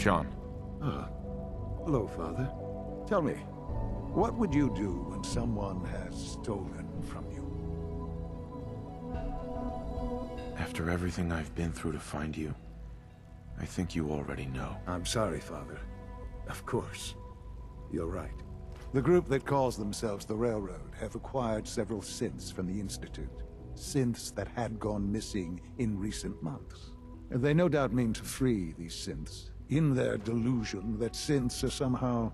Sean. Ah, hello, Father. Tell me, what would you do when someone has stolen from you? After everything I've been through to find you, I think you already know. I'm sorry, Father. Of course. You're right. The group that calls themselves the Railroad have acquired several synths from the Institute. Synths that had gone missing in recent months. And they no doubt mean to free these synths, in their delusion that synths are somehow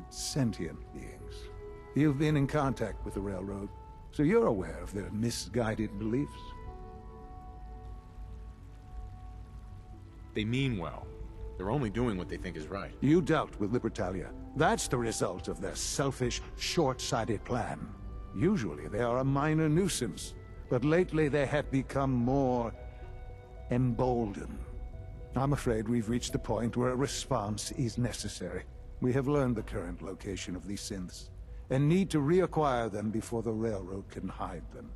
sentient beings. You've been in contact with the Railroad, so you're aware of their misguided beliefs. They mean well. They're only doing what they think is right. You dealt with Libertalia. That's the result of their selfish, short-sighted plan. Usually they are a minor nuisance, but lately they have become more emboldened. I'm afraid we've reached the point where a response is necessary. We have learned the current location of these synths, and need to reacquire them before the Railroad can hide them.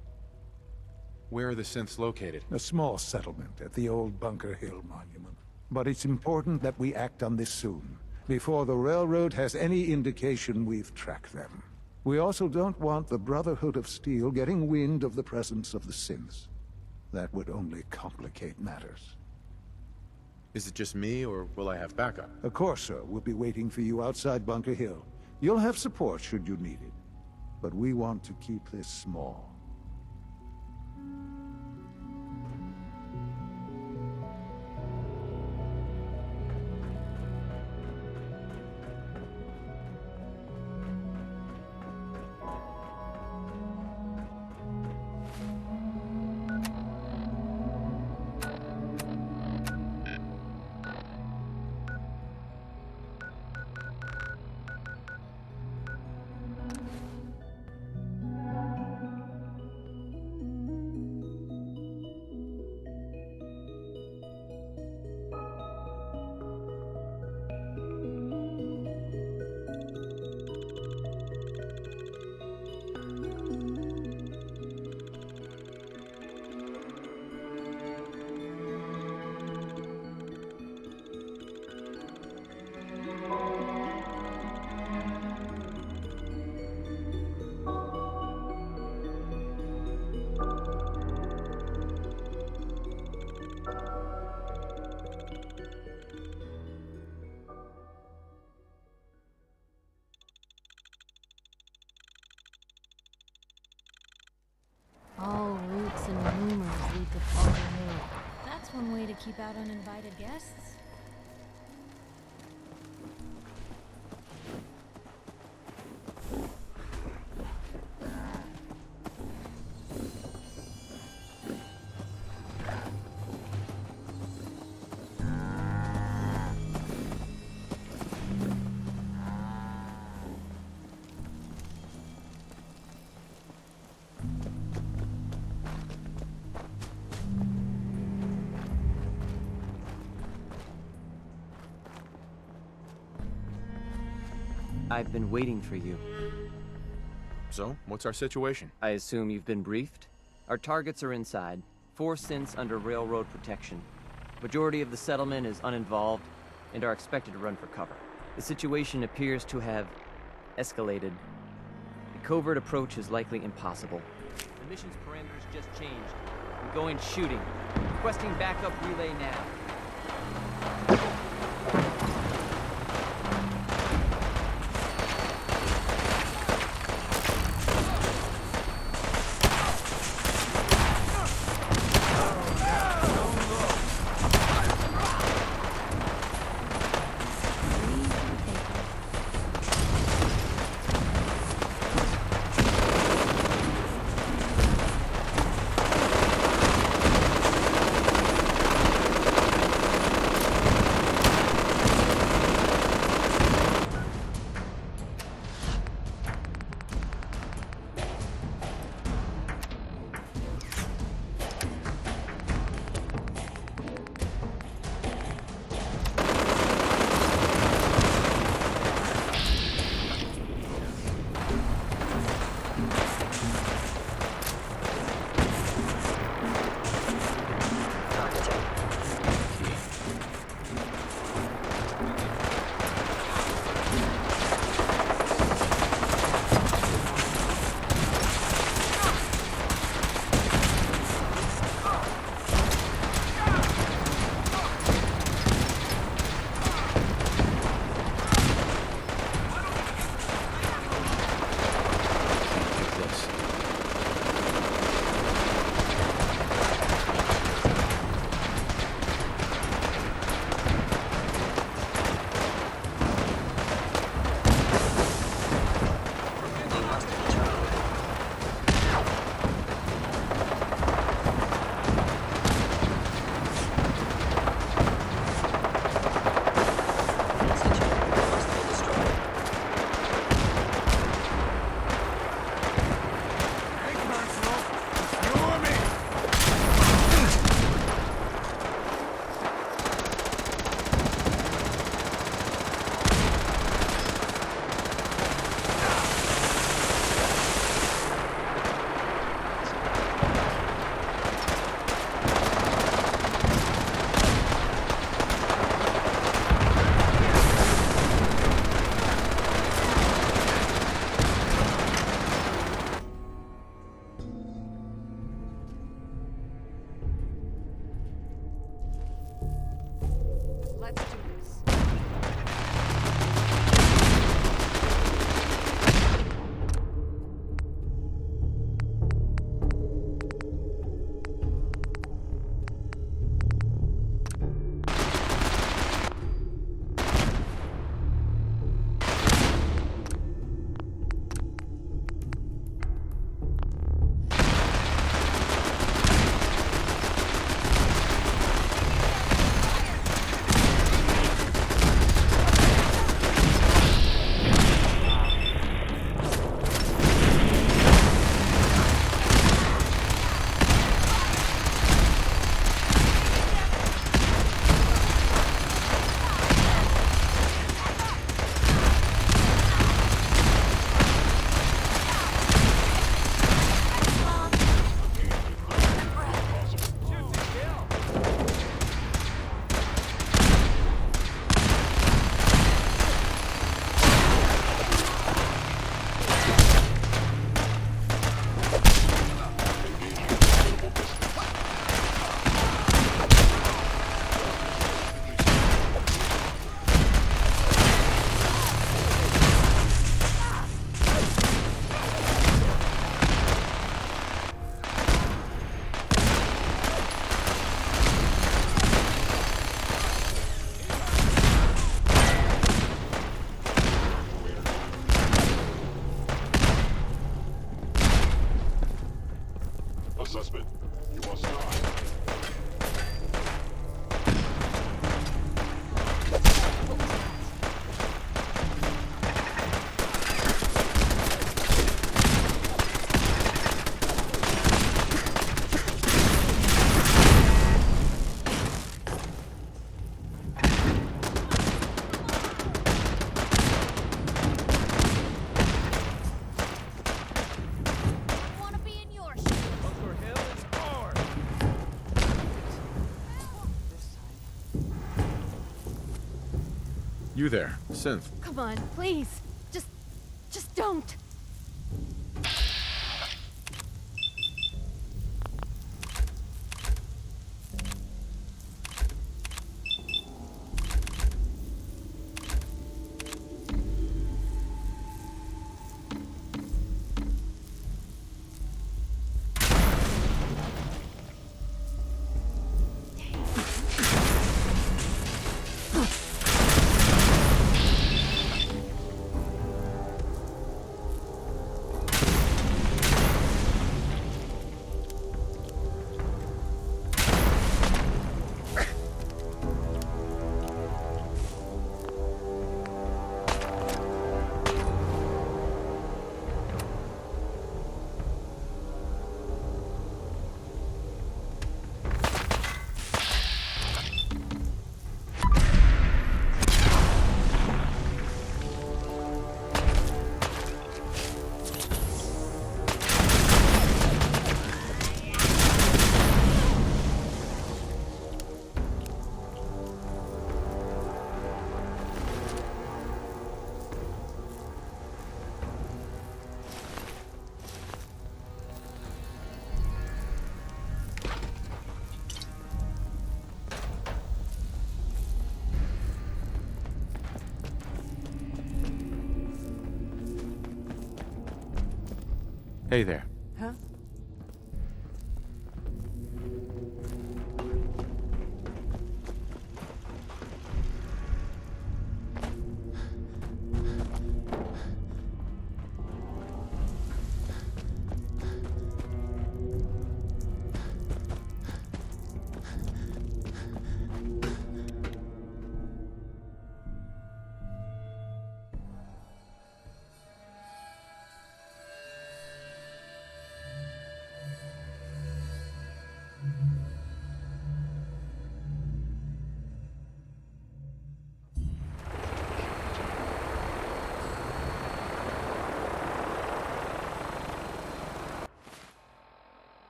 Where are the synths located? A small settlement at the old Bunker Hill Monument. But it's important that we act on this soon, before the Railroad has any indication we've tracked them. We also don't want the Brotherhood of Steel getting wind of the presence of the synths. That would only complicate matters. Is it just me, or will I have backup? Of course, sir. We'll be waiting for you outside Bunker Hill. You'll have support should you need it. But we want to keep this small. All roots and rumors lead to Bunker Hill. That's one way to keep out uninvited guests. I've been waiting for you. So, what's our situation? I assume you've been briefed? Our targets are inside. 4 synths under railroad protection. Majority of the settlement is uninvolved and are expected to run for cover. The situation appears to have escalated. The covert approach is likely impossible. The mission's parameters just changed. I'm going shooting. Requesting backup relay now. Let's do this. Assessment. You must die. Wanna be in your shoes? Bunker Hill is ours! You there, Synth. Come on, please. Just don't. Hey there. Huh?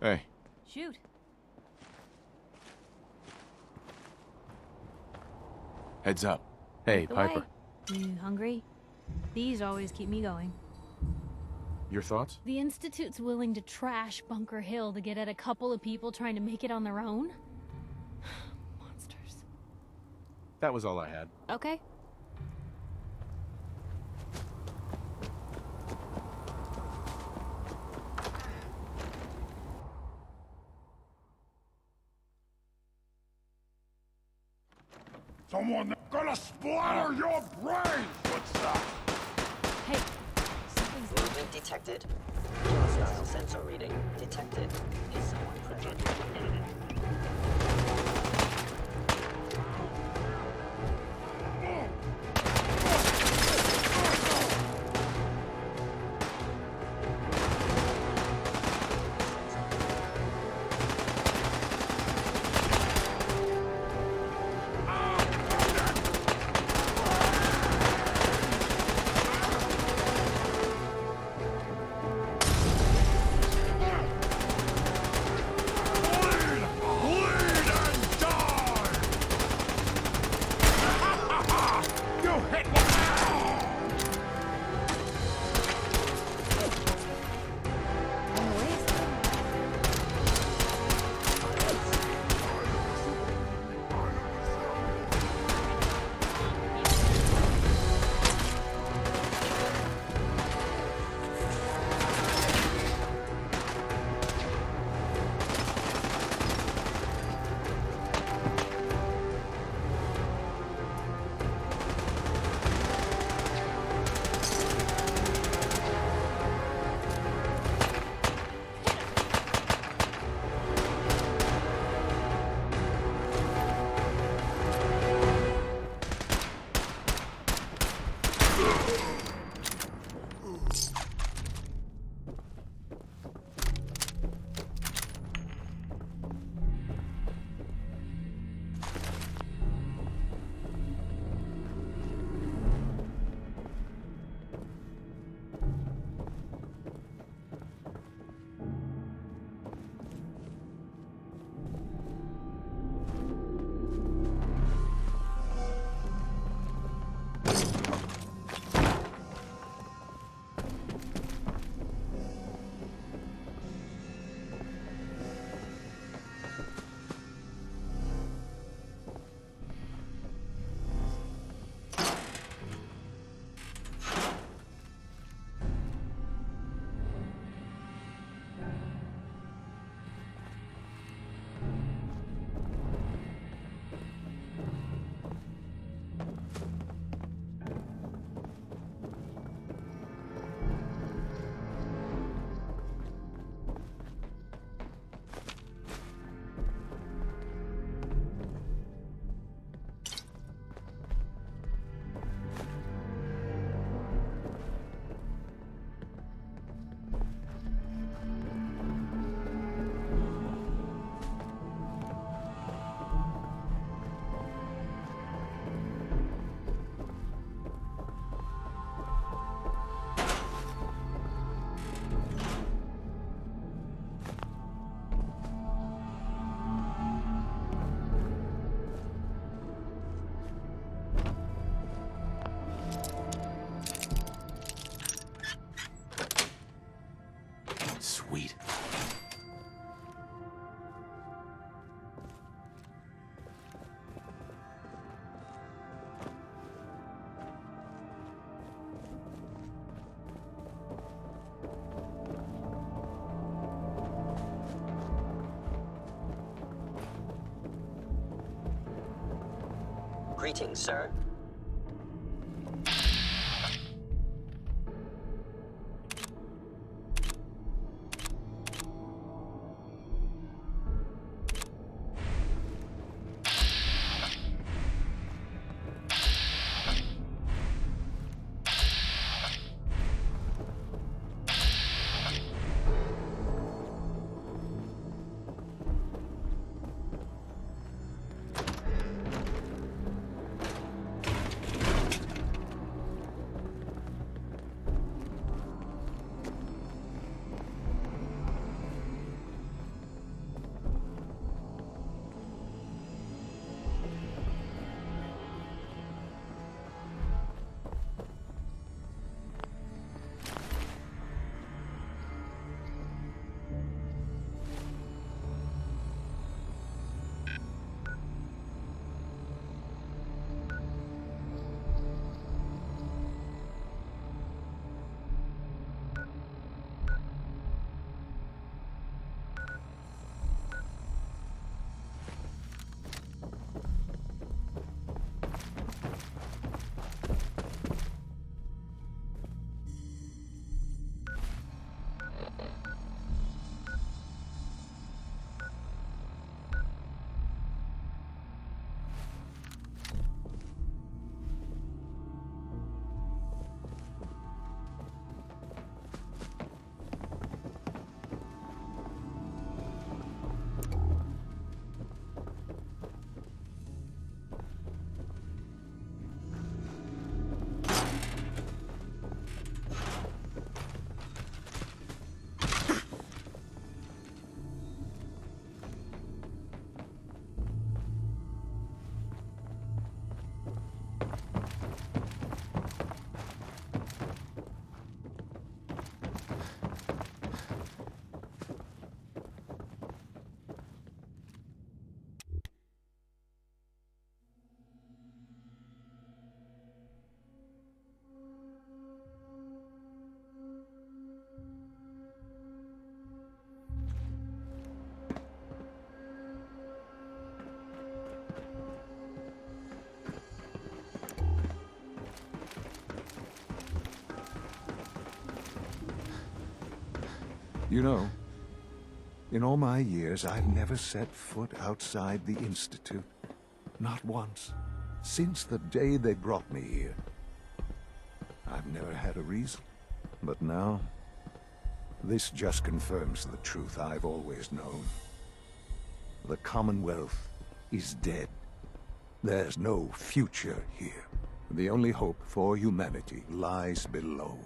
Hey, Shoot. heads up. Hey, The Piper. way. You hungry? These always keep me going. Your thoughts? The Institute's willing to trash Bunker Hill to get at a couple of people trying to make it on their own? Monsters. That was all I had. Okay. Someone gonna splatter your brains! What's that? Hey, something's... Movement detected. Hostile sensor reading detected. Is someone present? Sweet. Greetings, sir. You know, in all my years, I've never set foot outside the Institute. Not once. Since the day they brought me here. I've never had a reason. But now, this just confirms the truth I've always known. The Commonwealth is dead. There's no future here. The only hope for humanity lies below.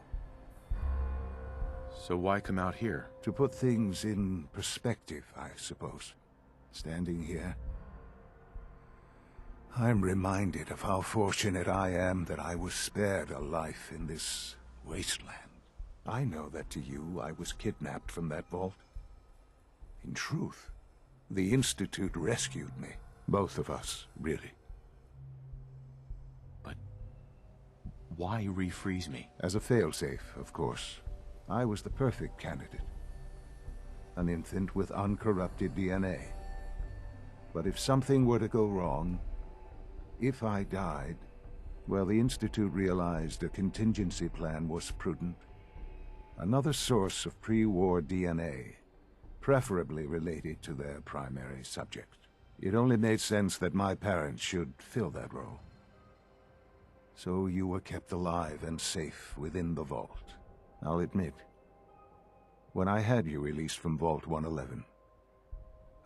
So why come out here? To put things in perspective, I suppose. Standing here, I'm reminded of how fortunate I am that I was spared a life in this wasteland. I know that to you, I was kidnapped from that vault. In truth, the Institute rescued me. Both of us, really. But why refreeze me? As a failsafe, of course. I was the perfect candidate. An infant with uncorrupted DNA. But if something were to go wrong, if I died, well, the Institute realized a contingency plan was prudent. Another source of pre-war DNA, preferably related to their primary subject. It only made sense that my parents should fill that role. So you were kept alive and safe within the vault. I'll admit, when I had you released from Vault 111,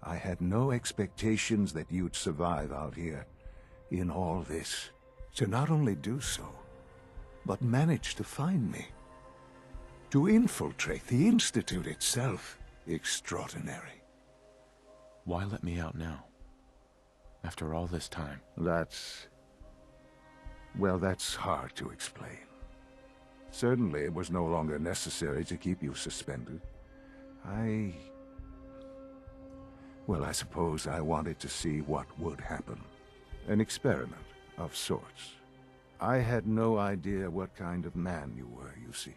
I had no expectations that you'd survive out here in all this. To not only do so, but manage to find me. To infiltrate the Institute itself. Extraordinary. Why let me out now? After all this time? Well, that's hard to explain. Certainly, it was no longer necessary to keep you suspended. Well, I suppose I wanted to see what would happen. An experiment of sorts. I had no idea what kind of man you were, you see.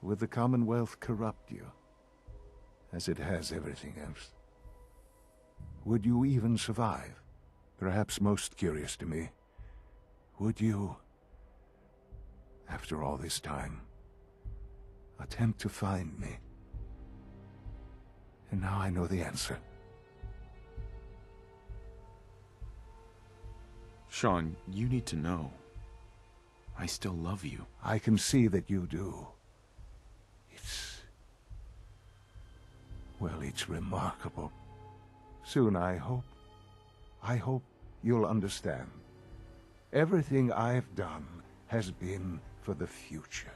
Would the Commonwealth corrupt you? As it has everything else? Would you even survive? Perhaps most curious to me, would you, after all this time, attempt to find me? And now I know the answer. Sean, you need to know. I still love you. I can see that you do. Well, it's remarkable. Soon, I hope you'll understand. Everything I've done has been for the future.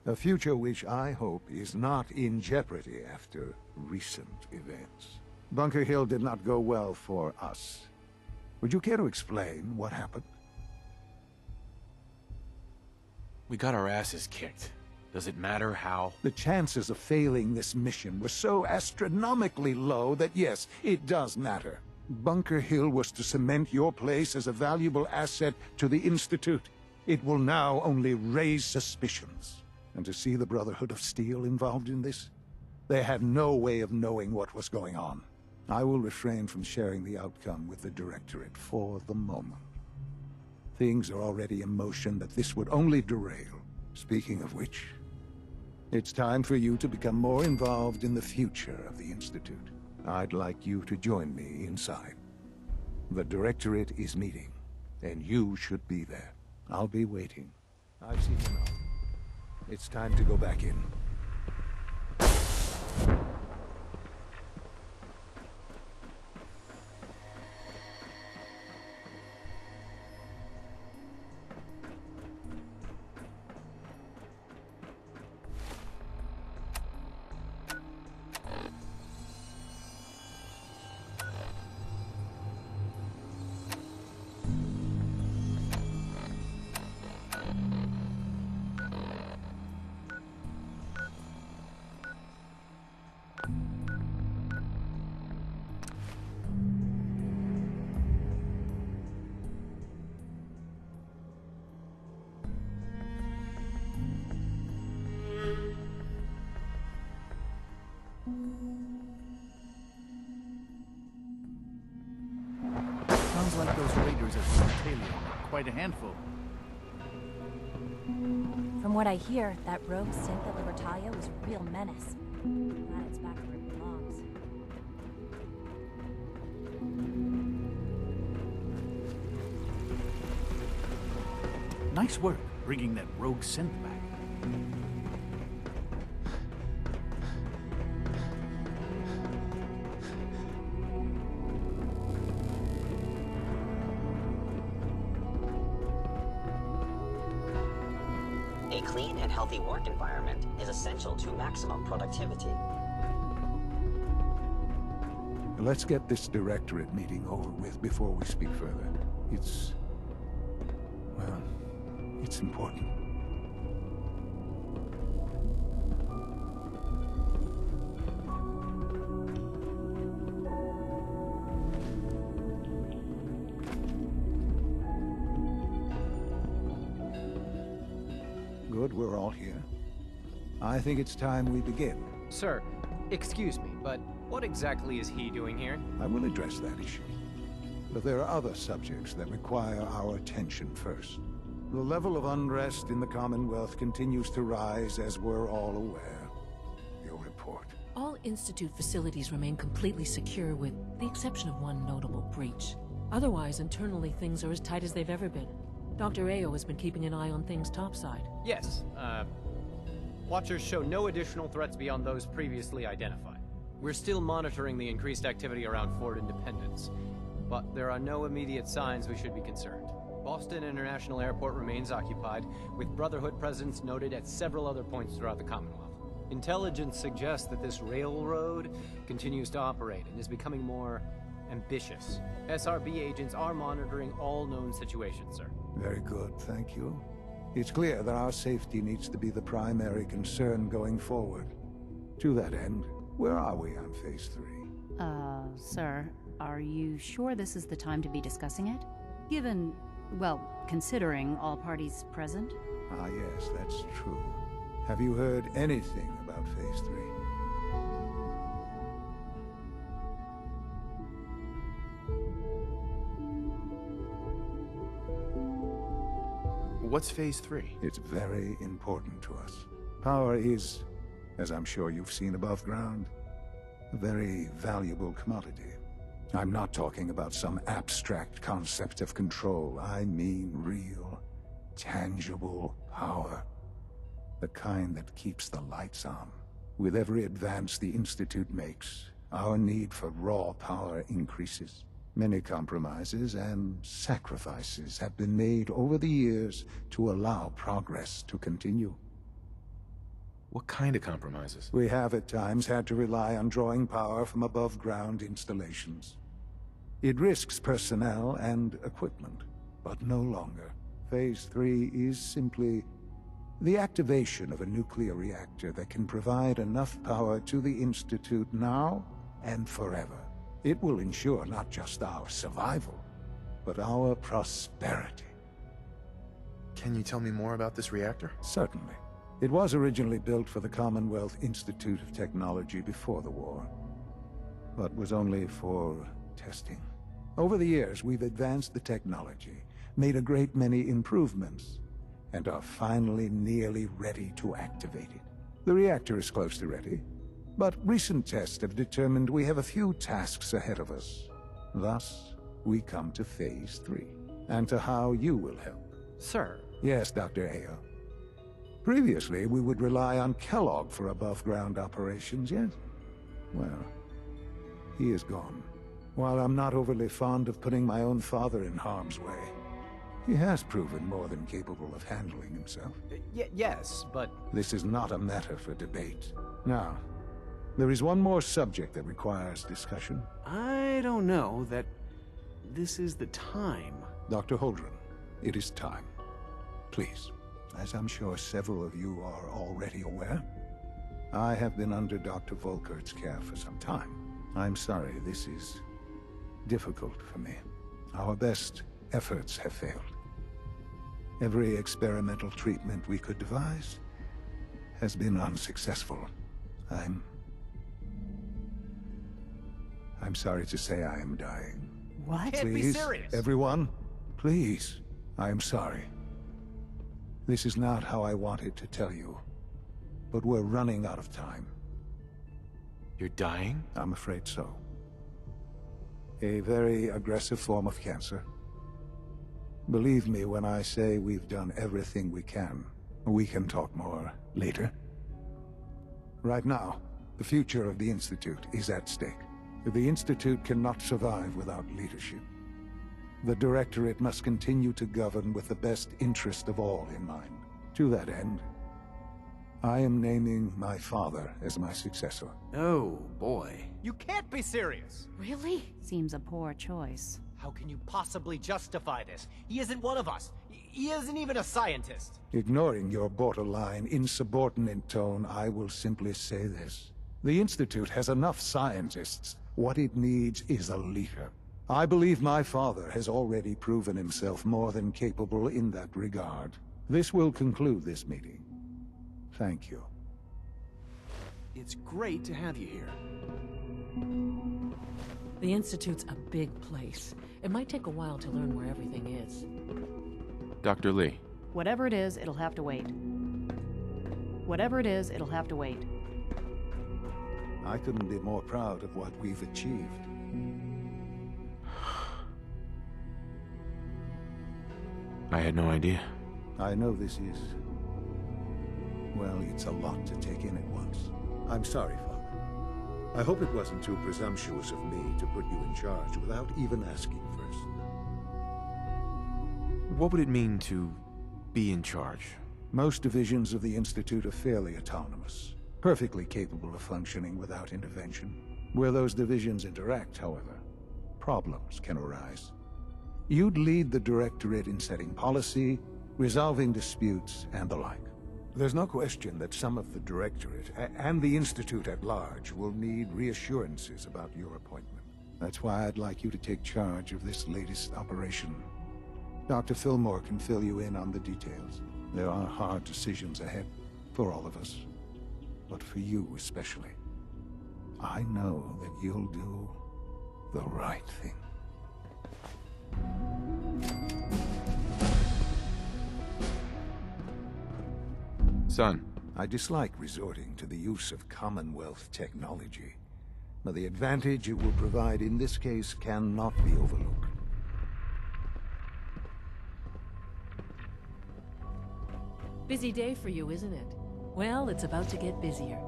A future which I hope is not in jeopardy after recent events. Bunker Hill did not go well for us. Would you care to explain what happened? We got our asses kicked. Does it matter how? The chances of failing this mission were so astronomically low that yes, it does matter. Bunker Hill was to cement your place as a valuable asset to the Institute. It will now only raise suspicions. And to see the Brotherhood of Steel involved in this? They had no way of knowing what was going on. I will refrain from sharing the outcome with the Directorate for the moment. Things are already in motion that this would only derail. Speaking of which, it's time for you to become more involved in the future of the Institute. I'd like you to join me inside. The Directorate is meeting, and you should be there. I'll be waiting. I've seen enough. It's time to go back in. Sounds like those raiders at Santalia are quite a handful. From what I hear, that rogue synth at Libertalia was a real menace. Glad it's back where it belongs. Nice work bringing that rogue synth back. A clean and healthy work environment is essential to maximum productivity. Let's get this directorate meeting over with before we speak further. It's important. Good, we're all here. I think it's time we begin. Sir, excuse me, but what exactly is he doing here? I will address that issue. But there are other subjects that require our attention first. The level of unrest in the Commonwealth continues to rise, as we're all aware. Your report. All Institute facilities remain completely secure with the exception of one notable breach. Otherwise, internally, things are as tight as they've ever been. Dr. Ayo has been keeping an eye on things topside. Yes, Watchers show no additional threats beyond those previously identified. We're still monitoring the increased activity around Fort Independence, but there are no immediate signs we should be concerned. Boston International Airport remains occupied, with Brotherhood presence noted at several other points throughout the Commonwealth. Intelligence suggests that this railroad continues to operate and is becoming more ambitious. SRB agents are monitoring all known situations, sir. Very good, thank you. It's clear that our safety needs to be the primary concern going forward. To that end, where are we on Phase 3? Sir, are you sure this is the time to be discussing it? Given, well, considering all parties present? Ah, yes, that's true. Have you heard anything about Phase 3? What's Phase 3? It's very important to us. Power is, as I'm sure you've seen above ground, a very valuable commodity. I'm not talking about some abstract concept of control. I mean real, tangible power. The kind that keeps the lights on. With every advance the Institute makes, our need for raw power increases. Many compromises and sacrifices have been made over the years to allow progress to continue. What kind of compromises? We have at times had to rely on drawing power from above-ground installations. It risks personnel and equipment, but no longer. Phase 3 is simply the activation of a nuclear reactor that can provide enough power to the Institute now and forever. It will ensure not just our survival, but our prosperity. Can you tell me more about this reactor? Certainly. It was originally built for the Commonwealth Institute of Technology before the war, but was only for testing. Over the years, we've advanced the technology, made a great many improvements, and are finally nearly ready to activate it. The reactor is close to ready, but recent tests have determined we have a few tasks ahead of us. Thus, we come to Phase 3, and to how you will help. Sir. Yes, Dr. Ayo. Previously, we would rely on Kellogg for above-ground operations, yes? Well, he is gone. While I'm not overly fond of putting my own father in harm's way, he has proven more than capable of handling himself. Yes, but... This is not a matter for debate. Now, there is one more subject that requires discussion. I don't know that this is the time. Dr. Holdren, it is time. Please, as I'm sure several of you are already aware, I have been under Dr. Volkert's care for some time. I'm sorry, this is difficult for me. Our best efforts have failed. Every experimental treatment we could devise has been unsuccessful. I'm sorry to say I am dying. What? Can't be Please, serious. everyone, please, I am sorry. This is not how I wanted to tell you, but we're running out of time. You're dying? I'm afraid so. A very aggressive form of cancer. Believe me when I say we've done everything we can. We can talk more later. Right now, the future of the Institute is at stake. The Institute cannot survive without leadership. The Directorate must continue to govern with the best interest of all in mind. To that end, I am naming my father as my successor. Oh, boy. You can't be serious! Really? Seems a poor choice. How can you possibly justify this? He isn't one of us. He isn't even a scientist. Ignoring your borderline, insubordinate tone, I will simply say this. The Institute has enough scientists. What it needs is a leader. I believe my father has already proven himself more than capable in that regard. This will conclude this meeting. Thank you. It's great to have you here. The Institute's a big place. It might take a while to learn where everything is. Dr. Lee. Whatever it is, it'll have to wait. Whatever it is, it'll have to wait. I couldn't be more proud of what we've achieved. I had no idea. I know this is... well, it's a lot to take in at once. I'm sorry, Father. I hope it wasn't too presumptuous of me to put you in charge without even asking first. What would it mean to be in charge? Most divisions of the Institute are fairly autonomous, perfectly capable of functioning without intervention. Where those divisions interact, however, problems can arise. You'd lead the Directorate in setting policy, resolving disputes, and the like. There's no question that some of the Directorate, and the Institute at large, will need reassurances about your appointment. That's why I'd like you to take charge of this latest operation. Dr. Fillmore can fill you in on the details. There are hard decisions ahead for all of us, but for you especially. I know that you'll do the right thing. Son. I dislike resorting to the use of Commonwealth technology, but the advantage it will provide in this case cannot be overlooked. Busy day for you, isn't it? Well, it's about to get busier.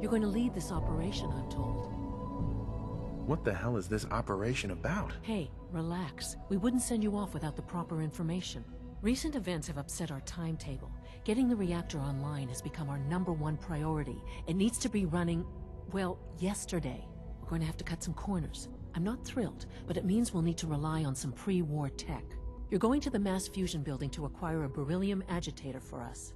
You're going to lead this operation, I'm told. What the hell is this operation about? Hey, relax. We wouldn't send you off without the proper information. Recent events have upset our timetable. Getting the reactor online has become our #1 priority. It needs to be running, well, yesterday. We're going to have to cut some corners. I'm not thrilled, but it means we'll need to rely on some pre-war tech. You're going to the mass fusion building to acquire a beryllium agitator for us.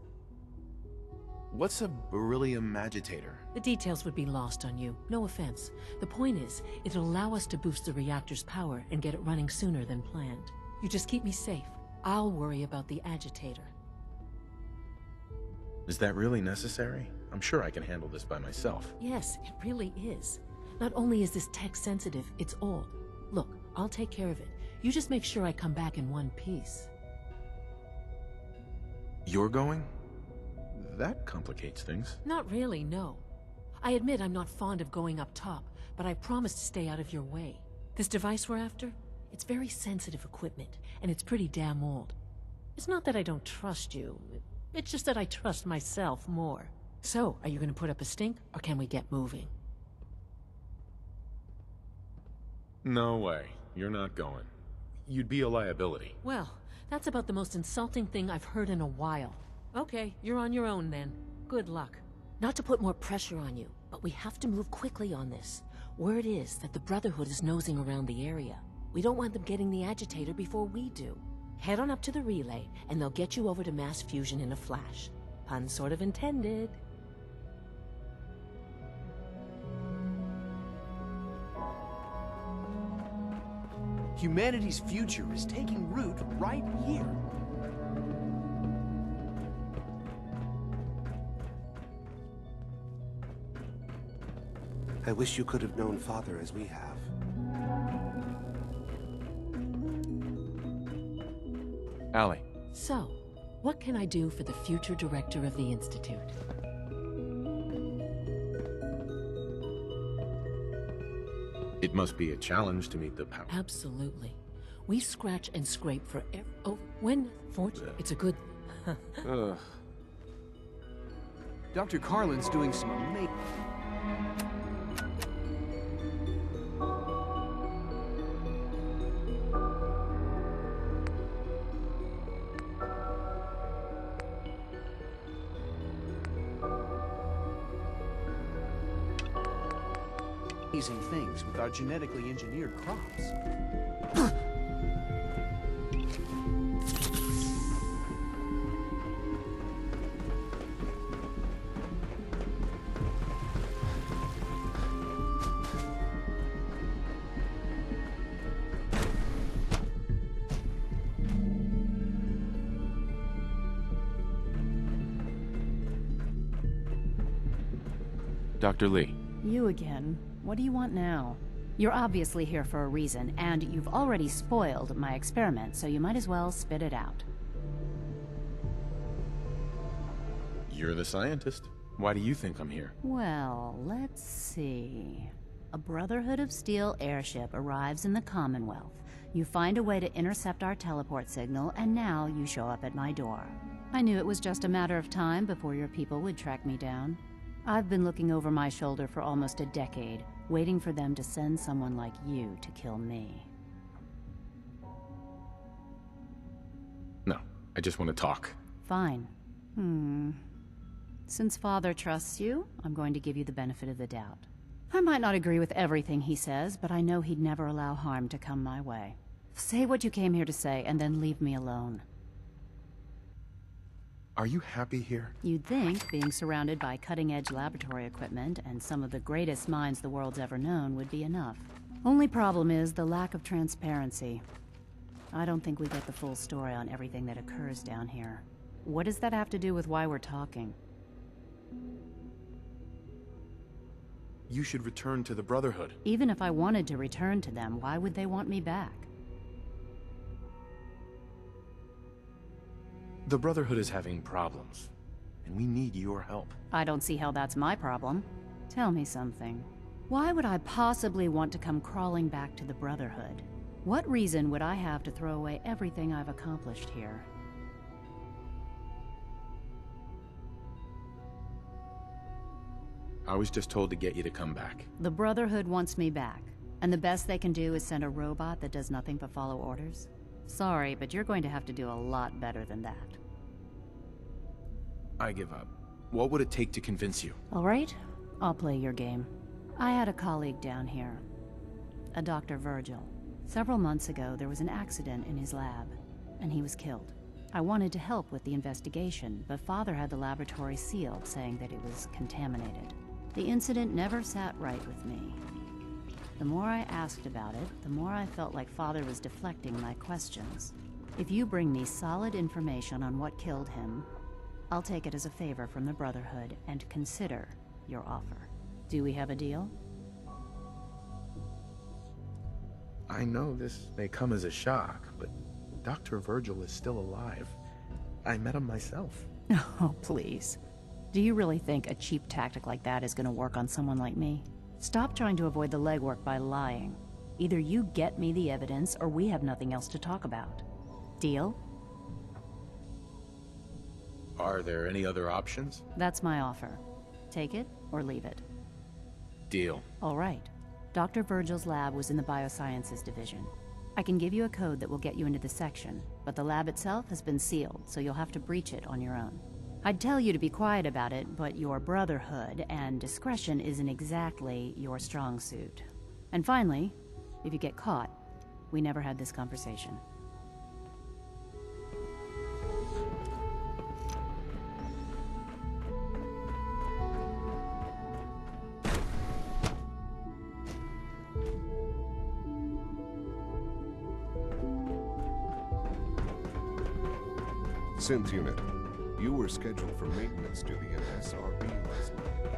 What's a beryllium agitator? The details would be lost on you. No offense. The point is, it'll allow us to boost the reactor's power and get it running sooner than planned. You just keep me safe. I'll worry about the agitator. Is that really necessary? I'm sure I can handle this by myself. Yes, it really is. Not only is this tech sensitive, it's old. Look, I'll take care of it. You just make sure I come back in one piece. You're going? That complicates things. Not really, no. I admit I'm not fond of going up top, but I promise to stay out of your way. This device we're after? It's very sensitive equipment, and it's pretty damn old. It's not that I don't trust you. It's just that I trust myself more. So, are you going to put up a stink, or can we get moving? No way. You're not going. You'd be a liability. Well, that's about the most insulting thing I've heard in a while. Okay, you're on your own then. Good luck. Not to put more pressure on you, but we have to move quickly on this. Word is that the Brotherhood is nosing around the area. We don't want them getting the agitator before we do. Head on up to the relay, and they'll get you over to mass fusion in a flash. Pun sort of intended. Humanity's future is taking root right here. I wish you could have known Father as we have. Allie. So, what can I do for the future director of the Institute? It must be a challenge to meet the power. Absolutely. We scratch and scrape for when fortune. It's a good. Dr. Carlin's doing some amazing... things with our genetically engineered crops. Dr. Lee. You again. What do you want now? You're obviously here for a reason, and you've already spoiled my experiment, so you might as well spit it out. You're the scientist. Why do you think I'm here? Well, let's see. A Brotherhood of Steel airship arrives in the Commonwealth. You find a way to intercept our teleport signal, and now you show up at my door. I knew it was just a matter of time before your people would track me down. I've been looking over my shoulder for almost a decade, waiting for them to send someone like you to kill me. No, I just want to talk. Fine. Since Father trusts you, I'm going to give you the benefit of the doubt. I might not agree with everything he says, but I know he'd never allow harm to come my way. Say what you came here to say, and then leave me alone. Are you happy here? You'd think being surrounded by cutting-edge laboratory equipment and some of the greatest minds the world's ever known would be enough. Only problem is the lack of transparency. I don't think we get the full story on everything that occurs down here. What does that have to do with why we're talking? You should return to the Brotherhood. Even if I wanted to return to them, why would they want me back? The Brotherhood is having problems, and we need your help. I don't see how that's my problem. Tell me something. Why would I possibly want to come crawling back to the Brotherhood? What reason would I have to throw away everything I've accomplished here? I was just told to get you to come back. The Brotherhood wants me back, and the best they can do is send a robot that does nothing but follow orders? Sorry, but you're going to have to do a lot better than that. I give up. What would it take to convince you? All right, I'll play your game. I had a colleague down here, a Dr. Virgil. Several months ago, there was an accident in his lab, and he was killed. I wanted to help with the investigation, but Father had the laboratory sealed, saying that it was contaminated. The incident never sat right with me. The more I asked about it, the more I felt like Father was deflecting my questions. If you bring me solid information on what killed him, I'll take it as a favor from the Brotherhood and consider your offer. Do we have a deal? I know this may come as a shock, but Dr. Virgil is still alive. I met him myself. Oh, please. Do you really think a cheap tactic like that is going to work on someone like me? Stop trying to avoid the legwork by lying. Either you get me the evidence, or we have nothing else to talk about. Deal? Are there any other options? That's my offer. Take it, or leave it. Deal. All right. Dr. Virgil's lab was in the Biosciences Division. I can give you a code that will get you into the section, but the lab itself has been sealed, so you'll have to breach it on your own. I'd tell you to be quiet about it, but your Brotherhood and discretion isn't exactly your strong suit. And finally, if you get caught, we never had this conversation. Sims unit, you were scheduled for maintenance to the MSRB last night.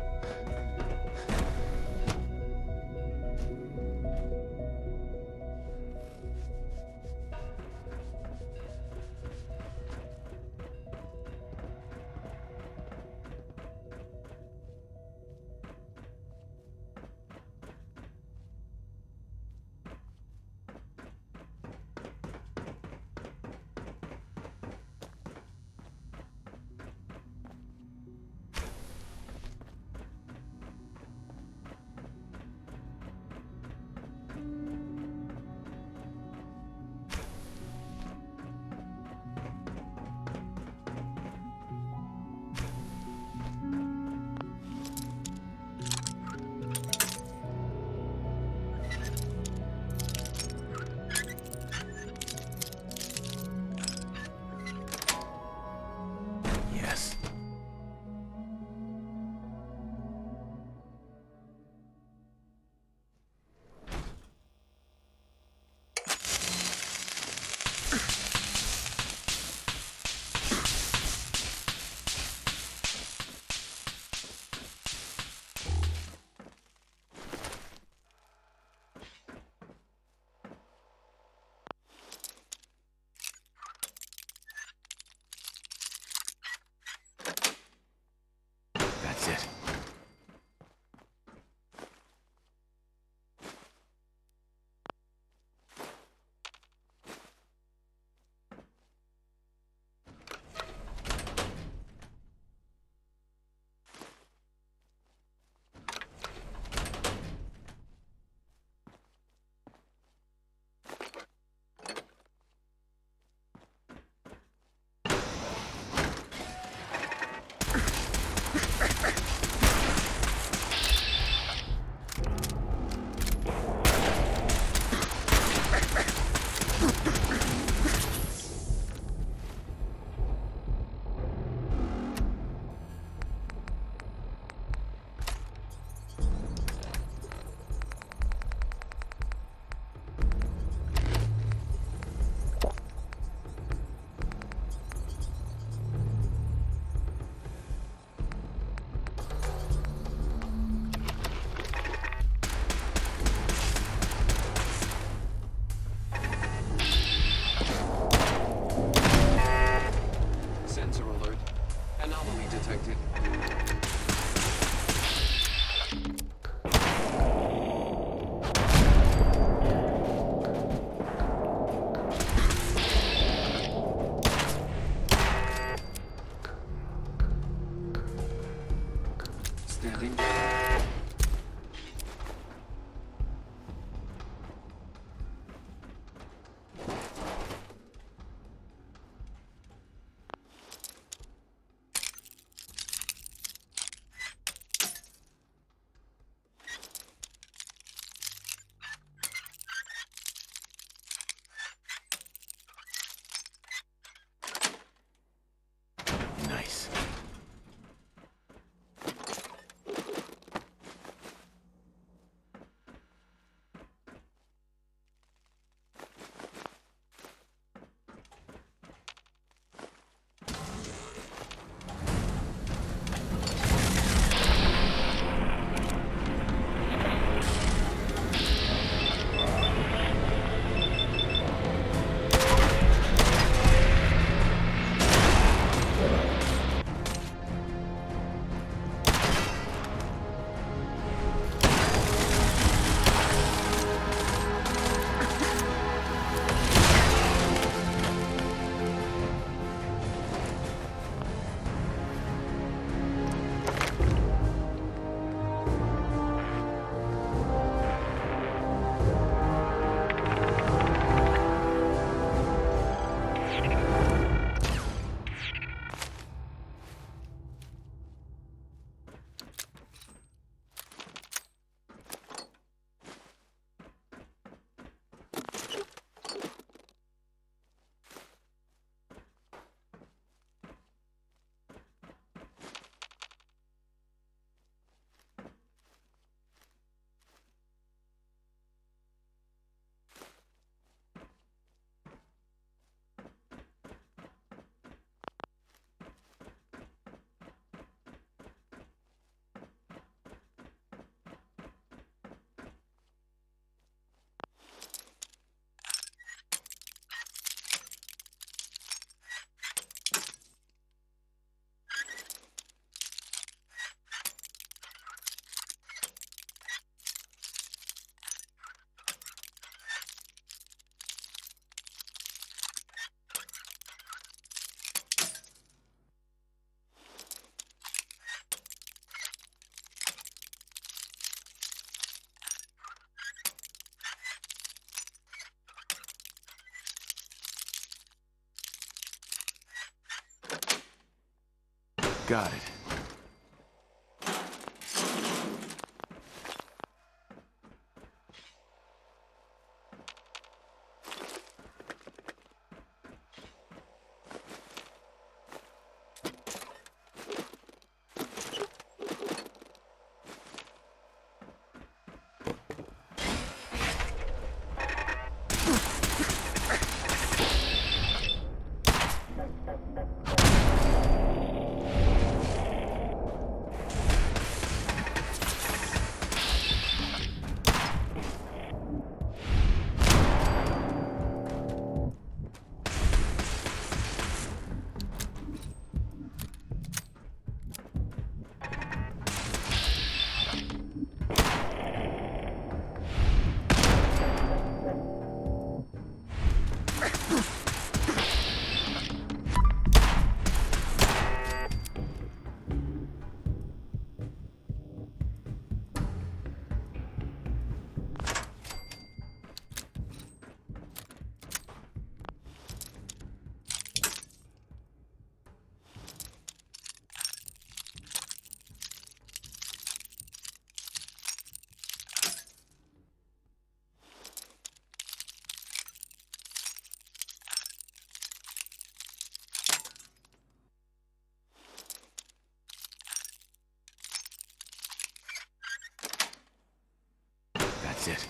Got it. That's it.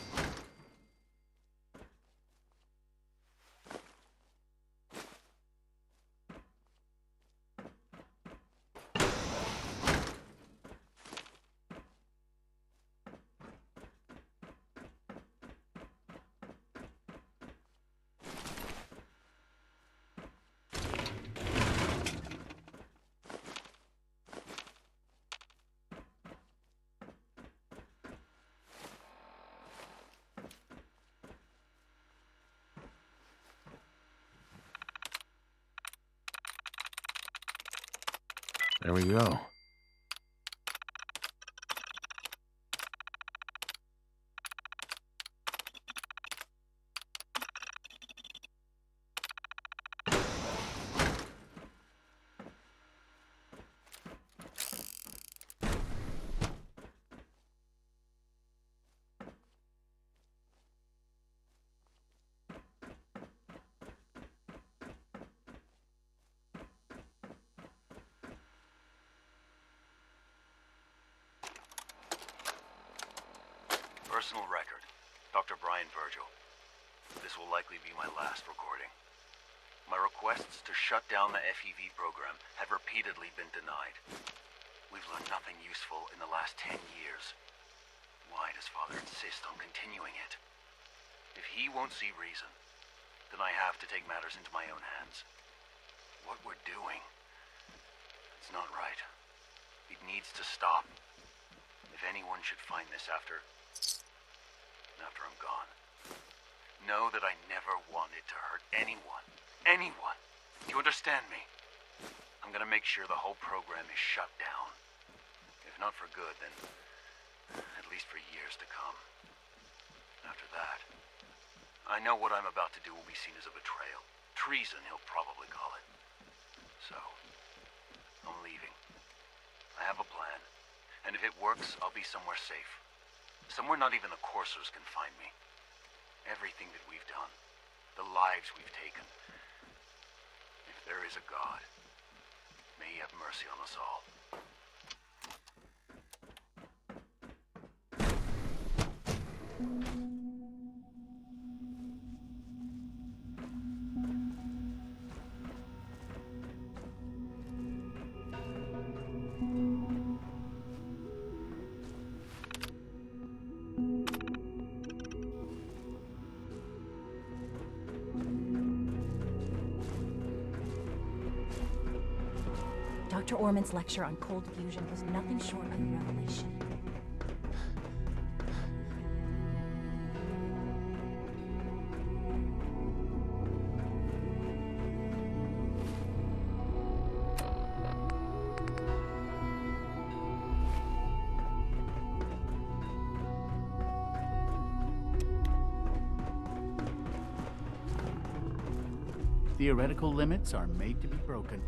There we go. Personal record, Dr. Brian Virgil. This will likely be my last recording. My requests to shut down the FEV program have repeatedly been denied. We've learned nothing useful in the last 10 years. Why does Father insist on continuing it? If he won't see reason, then I have to take matters into my own hands. What we're doing, it's not right. It needs to stop. If anyone should find this after I'm gone, know that I never wanted to hurt anyone. Anyone! Do you understand me? I'm gonna make sure the whole program is shut down. If not for good, then at least for years to come. After that, I know what I'm about to do will be seen as a betrayal. Treason, he'll probably call it. So, I'm leaving. I have a plan, and if it works, I'll be somewhere safe. Somewhere not even the coursers can find me. Everything that we've done, the lives we've taken. If there is a God, may he have mercy on us all. Dr. Orman's lecture on cold fusion was nothing short of a revelation. Theoretical limits are made to be broken.